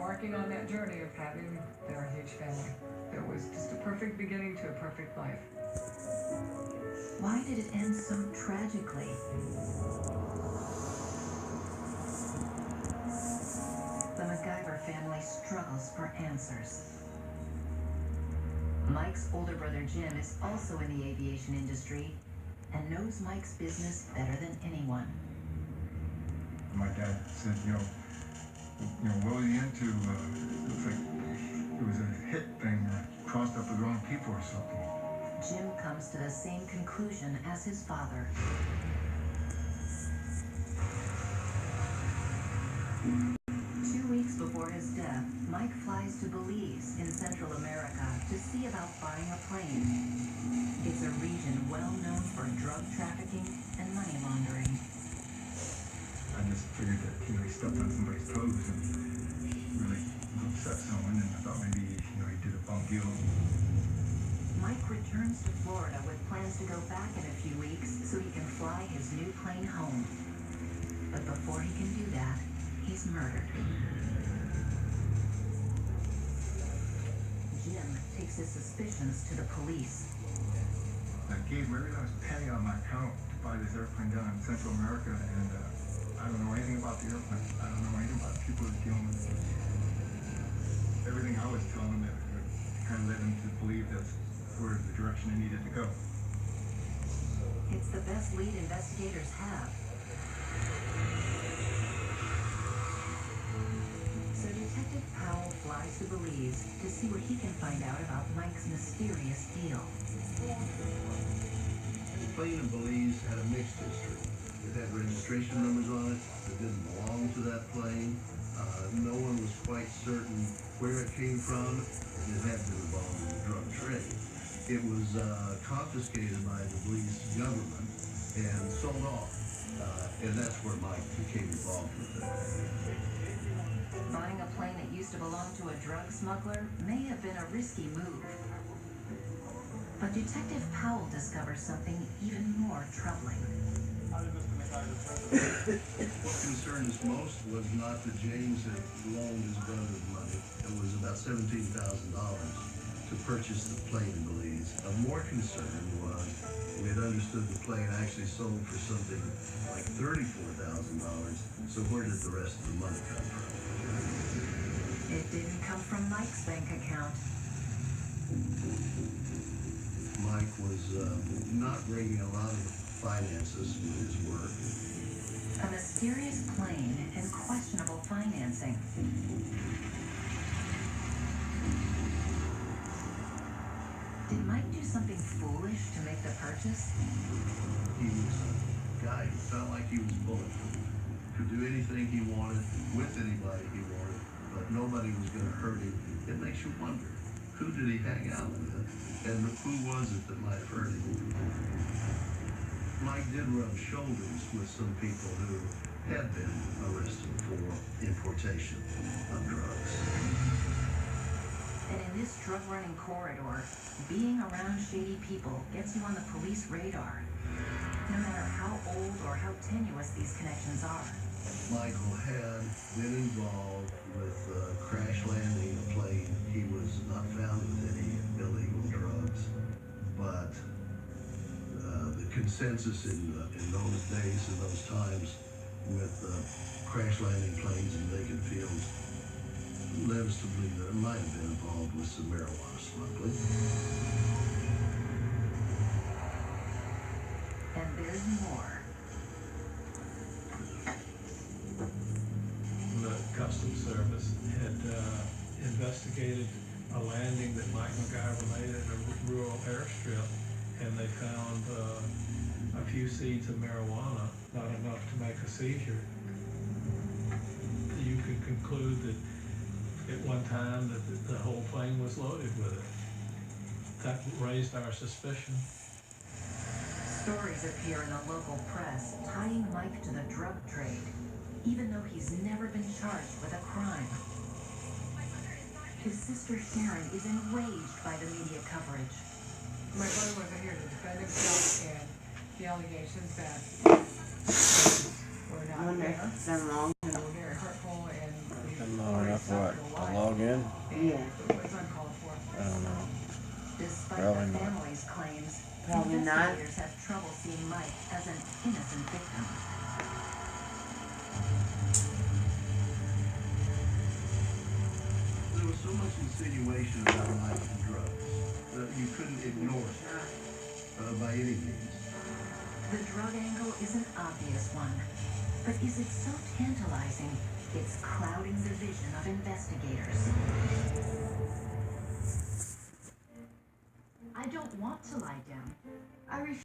embarking on that journey of having their huge family. It was just a perfect beginning to a perfect life. Why did it end so tragically? The MacGyver family struggles for answers. Mike's older brother Jim is also in the aviation industry and knows Mike's business better than anyone. My dad said, what was he into? Looks like it was a hit thing, crossed up with the wrong people or something. Jim comes to the same conclusion as his father. Two weeks before his death, Mike flies to Belize in Central America to see about buying a plane. It's a region well known for drug trafficking and money laundering. I just figured that, he stepped on somebody's toes and really upset someone, and I thought maybe, he did a bum deal. Mike returns to Florida with plans to go back in a few weeks so he can fly his new plane home. But before he can do that, he's murdered. Jim takes his suspicions to the police. I gave every last penny on my account to buy this airplane down in Central America, and I don't know anything about the airplane. I don't know anything about the people that dealing with it. Everything I was telling him, it kind of led him to believe that's where the direction they needed to go. It's the best lead investigators have. So Detective Powell flies to Belize to see what he can find out about Mike's mysterious deal. The plane in Belize had a mixed history. It had registration numbers on it that didn't belong to that plane. No one was quite certain where it came from, and it had been involved in the drug trade. It was confiscated by the Belize government and sold off, and that's where Mike became involved with it. Buying a plane that used to belong to a drug smuggler may have been a risky move. But Detective Powell discovers something even more troubling. What concerned us most was not that James had loaned his brother money. It was about $17,000 to purchase the plane in Belize. Of more concern was we had understood the plane actually sold for something like $34,000. So where did the rest of the money come from? It didn't come from Mike's bank account. Mike was not bringing a lot of finances with his work. A mysterious plane and questionable financing. Did Mike do something foolish to make the purchase? He was a guy who felt like he was bulletproof. Could do anything he wanted with anybody he wanted, but nobody was going to hurt him. It makes you wonder, who did he hang out with? And who was it that might have hurt him? Mike did rub shoulders with some people who had been arrested for importation of drugs. And in this drug-running corridor, being around shady people gets you on the police radar, no matter how old or how tenuous these connections are. Michael had been involved with crash landing a plane. He was not found with any illegal drugs, but the consensus in those days and those times with crash landing planes in vacant fields led us to believe that it might have been involved with some marijuana smuggling. And there's more. The Customs Service had investigated a landing that Mike MacGyver made at a rural airstrip, and they found a few seeds of marijuana, not enough to make a seizure. You could conclude that at one time that the whole plane was loaded with it. That raised our suspicion. Stories appear in the local press tying Mike to the drug trade, even though he's never been charged with a crime. His sister Sharon is enraged by the media coverage. My brother wasn't here to defend himself, and the allegations that were not I wonder if there it's been long. were very hurtful, and Been long enough, what? Yeah, It's uncalled for. I don't know. Despite Probably the not. family's claims, Probably not. investigators have trouble seeing Mike as an innocent victim. There was so much insinuation about Mike and drugs that you couldn't ignore it by any means. The drug angle is an obvious one, but is it so tantalizing it's clouding the vision of investigators? I don't want to lie down. I refuse.